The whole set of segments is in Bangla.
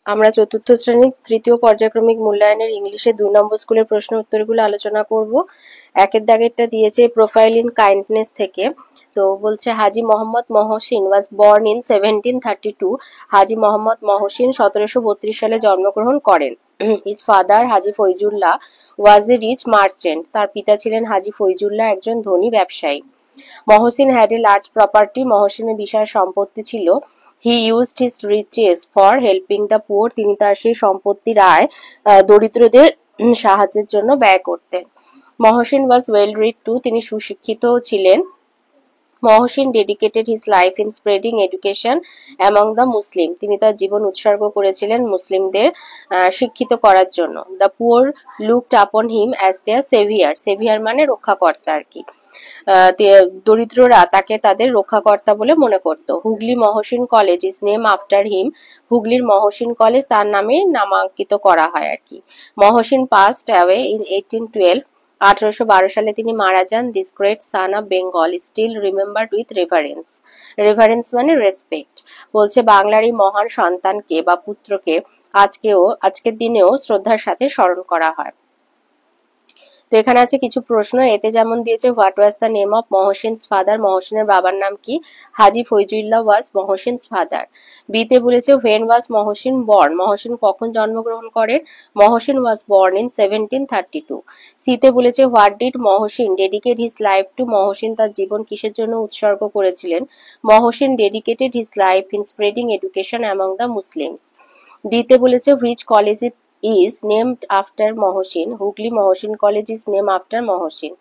আমরা চতুর্থ শ্রেণীর তৃতীয় পর্যায়ক্রমিক মূল্যায়নের ইংলিশে 2 নম্বর স্কুলের প্রশ্ন উত্তরগুলো আলোচনা করব। একের দাগেরটা দিয়েছে প্রোফাইল ইন কাইন্ডনেস থেকে। তো বলছে Haji Mohammad Mohsin was born in 1732। Haji Mohammad Mohsin 1732 সালে জন্মগ্রহণ করেন। His father Haji Faizullah was a rich merchant. তার পিতা ছিলেন হাজী ফৈজুল্লাহ, একজন ধনী ব্যবসায়ী। Mohsin had a large property. মহসিনের বিশাল সম্পত্তি ছিল। He used his riches for helping the poor. তিনি তার সেই সম্পত্তির আয় দরিদ্রদের সাহায্যের জন্য ব্যয় করতেন। Mohsin was well read too. তিনি সুশিক্ষিত ছিলেন। Mohsin dedicated his life in spreading education among the Muslim. তিনি তার জীবন উৎসর্গ করেছিলেন মুসলিমদের শিক্ষিত করার জন্য। দ্য পুয়ার লুকড আপন হিম অ্যাজ দেয়ার সেভিয়ার। সেভিয়ার মানে রক্ষাকর্তা আর কি। দরিদ্ররা তাকে তাদের রক্ষাকর্তা বলে মনে করত। Hooghly Mohsin college is name after him. হুগলির মহসিন কলেজ তার নামে নামাঙ্কিত করা হয় আর কি। Mohsin passed away in 1812। 1812 সালে তিনি মারা যান। This great son of Bengal still remembered with reverence. Reverence মানে রেসপেক্ট। বলছে বাংলার এই মহান সন্তানকে বা পুত্রকে আজকের দিনেও শ্রদ্ধার সাথে স্মরণ করা হয়। তো এখানে আছে কিছু প্রশ্ন। এতে যেমন দিয়েছে what was the name of Mohsin's father. মহসিনের বাবার নাম কি? Haji Faizullah was Mohsin's father. বিতে বলেছে when was Mohsin born. Mohsin কখন জন্মগ্রহণ করেন? Mohsin was born in 1732। সিতে বলেছে what did Mohsin dedicate his life to. Mohsin তার জীবন কিসের জন্য উৎসর্গ করেছিলেন? Mohsin dedicated his life in spreading education among the Muslims. ডিতে বলেছে which college is named after Mohsin. Hooghly Mohsin college is named after Mohsin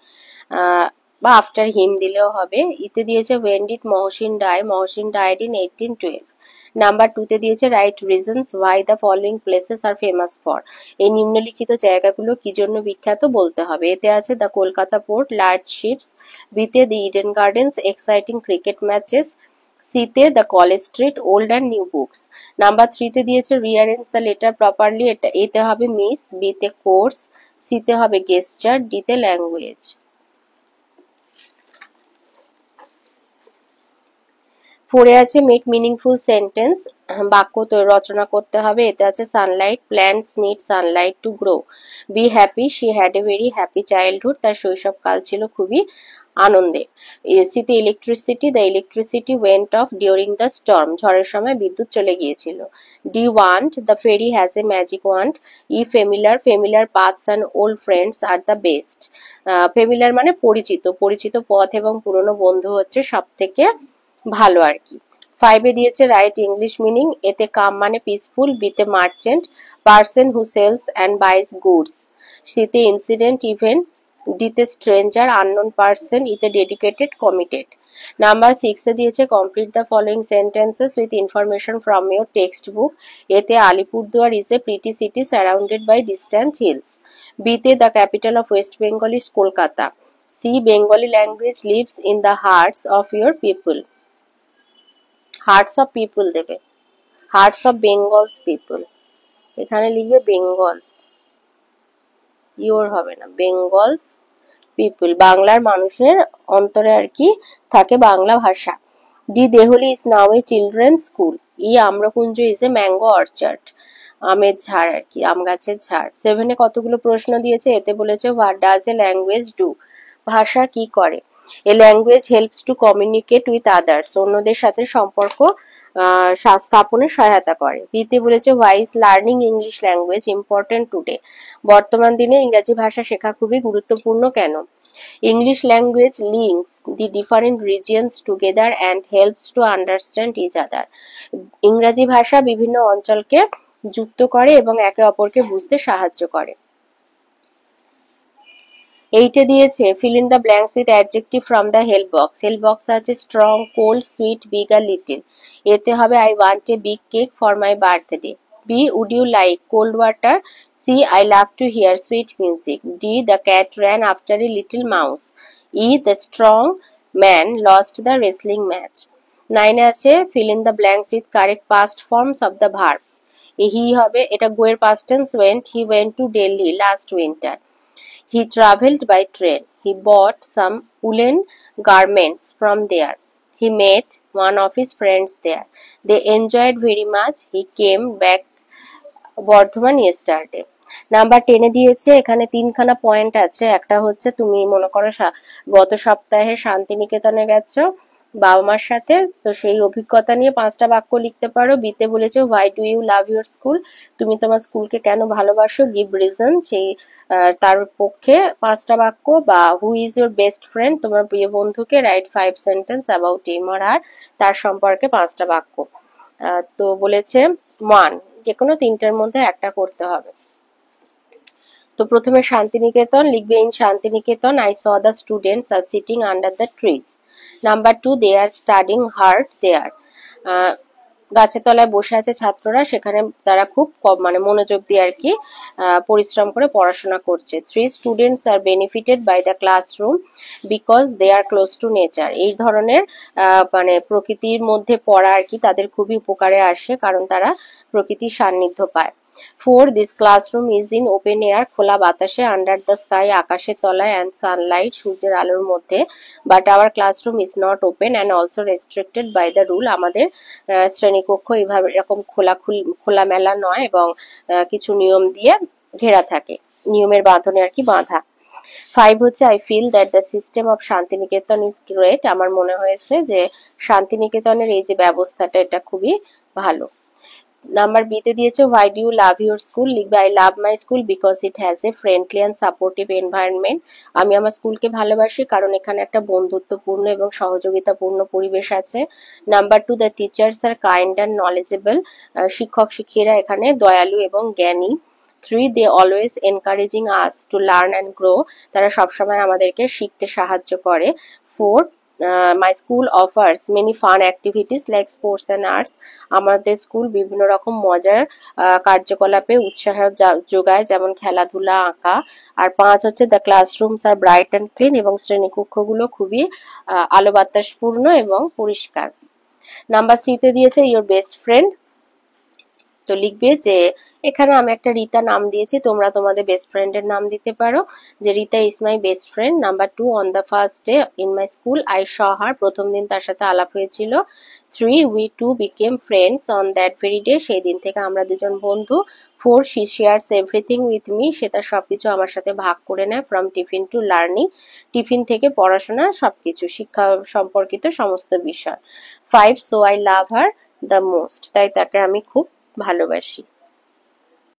বা আফটার হিম দিলেও হবে। ইতে দিয়েছে when did Mohsin die। Mohsin died in 1812। Number 2 তে দিয়েছে right reasons why the following places are famous for। এই নিম্নলিখিত জায়গাগুলো কি জন্য বিখ্যাত বলতে হবে। এতে আছে the Kolkata port, large ships. বিতে the Eden Gardens, exciting cricket matches. সিতে the College Street, old and new books. Number 3 তে দিয়েছে রিঅ্যারেঞ্জ দ্য লেটার প্রপারলি। এতে হবে মিস, বিতে কোর্স, সিতে হবে গেস্টার, ডিতে ল্যাঙ্গুয়েজ। পড়ে আছে মেক মিনিংফুল সেন্টেন্স। বাক্য তো রচনা করতে হবে। এতে আছে sunlight, plants need sunlight to grow. B happy, she had a very happy childhood. তার শৈশবকাল ছিল খুবই আনন্দে। সিতে electricity, the electricity went off during the storm. ঝড়ের সময় বিদ্যুৎ চলে গিয়েছিল। D wand, the fairy has a magic wand. E familiar, familiar paths and old friends are the best. Familiar মানে পরিচিত, পরিচিত পথ এবং পুরনো বন্ধু হচ্ছে সব থেকে ভালো আর কি। 5 এ দিয়েছে রাইট ইংলিশ মিনিং। এতে কাম মানে পিসফুল, বিতে merchant, person who sells and buys goods. সিতে ইনসিডেন্ট ইভেন্ট, ডিতে স্ট্রেঞ্জার আননোন পার্সন, ইতে ডেডিকেটেড কমিটেড। নাম্বার 6 এ দিয়েছে complete the following sentences with information from your textbook. এতে Alipurduar is a pretty city surrounded by distant hills. বিতে the capital of West Bengal is Kolkata. C Bengali language lives in the hearts of your people. Hearts of people দেবে, হার্টস অফ বেঙ্গলস পিপল। এখানে লিখবে বেঙ্গলস, ইওর হবে না, বেঙ্গলস পিপল। বাংলার মানুষের অন্তরে আর কি থাকে বাংলা ভাষা। D Dehali is now a children school. E Amrakunja is a mango orchard. আমের ঝাড় আর কি, আম গাছের ঝাড়। 7 এ কতগুলো প্রশ্ন দিয়েছে। এতে বলেছে what does a language do. ভাষা কি করে। A language helps to communicate with others. অন্যদের সাথে সম্পর্ক স্থাপনে সহায়তা করে। বিতে বলেছে why is learning English language important today. বর্তমান দিনে ইংরেজি ভাষা শেখা খুবই গুরুত্বপূর্ণ কেন। English language links the different regions together and helps to understand each other. ইংরাজি ভাষা বিভিন্ন অঞ্চলকে যুক্ত করে এবং একে অপরকে বুঝতে সাহায্য করে। 8 এ দিয়েছে fill in the blanks with adjective from the help box. help box আছে strong, cold, sweet, big আর little. এতে হবে I want a big cake for my birthday. B, would you like cold water? C, I love to hear sweet music. D, the cat ran after a little mouse. E, the strong man lost the wrestling match. 9 এ আছে fill in the blanks with correct past forms of the verb. he হবে, এটা go এর past tense went. He went to Delhi last winter. He travelled by train. He bought some woolen garments from there. He met one of his friends there. They enjoyed very much. He came back Bardhaman yesterday. Number 10-এ দিয়েছে, এখানে 3খানা পয়েন্ট আছে। একটা হচ্ছে তুমি মনে করো গত সপ্তাহে শান্তিনিকেতনে গেছো বাবা মার সাথে, তো সেই অভিজ্ঞতা নিয়ে 5টা বাক্য লিখতে পারো। বিতে বলেছে why do you love your school, তুমি তোমার স্কুলকে কেন ভালোবাসো, গিভ রিজন, সেই তার পক্ষে 5টা বাক্য। বা who is your best friend, তোমার প্রিয় বন্ধুকে right 5 sentence about him or her, তার সম্পর্কে 5টা বাক্য। তো বলেছে ওয়ান, যে কোনো 3টের মধ্যে একটা করতে হবে। তো প্রথমে শান্তিনিকেতন লিখবে, in Santiniketan I saw the students are sitting under the trees. Number 2, they are studying hard there, গাছের তলায় বসে আছে ছাত্ররা, সেখানে তারা খুব মানে মনোযোগ দিয়ে আর কি পরিশ্রম করে পড়াশোনা করছে। 3, students are benefited by the classroom because they are close to nature, এই ধরনের মানে প্রকৃতির মধ্যে পড়া আর কি তাদের খুবই উপকারে আসে, কারণ তারা প্রকৃতির সান্নিধ্য পায়। 4, this classroom is in open air, খোলা বাতাসে, আন্ডার দ্য স্কাই, আকাশের তলায়, অ্যান্ড সানলাইট, সূর্যের আলোর মধ্যে, but our classroom is not open and also restricted by the rule, আমাদের শ্রেণীকক্ষ এইভাবে এরকম খোলামেলা নয় এবং কিছু নিয়ম দিয়ে ঘেরা থাকে, নিয়মের বাঁধনে আর কি বাঁধা। 5 হচ্ছে I feel that the system of Shantiniketan is great, আমার মনে হয়েছে যে শান্তিনিকেতনের এই যে ব্যবস্থাটা এটা খুবই ভালো। নাম্বার বিতে দিয়েছে why do you love your school, লিখবে I love my school because it has a friendly and supportive environment, আমি আমার স্কুলকে ভালোবাসি কারণ এখানে একটা বন্ধুত্বপূর্ণ এবং সহযোগিতাপূর্ণ পরিবেশ আছে। Number 2, the teachers are kind and knowledgeable, শিক্ষক শিক্ষিরা এখানে দয়ালু এবং জ্ঞানী। 3, they always encouraging us to learn and grow, তারা সবসময় আমাদেরকে শিখতে সাহায্য করে। 4, my school offers many fun activities like sports and arts, আমাদের স্কুল বিভিন্ন রকম মজার কার্যকলাপে উৎসাহ যোগায়, যেমন খেলাধুলা, আঁকা। আর 5 হচ্ছে the classrooms are bright and clean, এবং শ্রেণীকক্ষগুলো খুবই আলো বাতাসপূর্ণ এবং পরিষ্কার। নাম্বার সিতে দিয়েছে ইওর বেস্ট ফ্রেন্ড, তো লিখবে যে এখানে আমি একটা রীতা নাম দিয়েছি, তোমরা তোমাদের বেস্ট ফ্রেন্ডের নাম দিতে পারো, যে Rita is my best friend. Number 2, on the first day in my school I saw her, প্রথম দিন তার সাথে আলাপ হয়েছিল। 3, we two became friends on that very day, সেই দিন থেকে আমরা দুজন বন্ধু। 4, she shares everything with me, সে তার সবকিছু আমার সাথে ভাগ করে নেয়। From tiffin to learning, tiffin থেকে পড়াশোনা, সবকিছু শিক্ষা সম্পর্কিত সমস্ত বিষয়। 5, so I love her the most, তাই তাকে আমি খুব ভালোবাসি।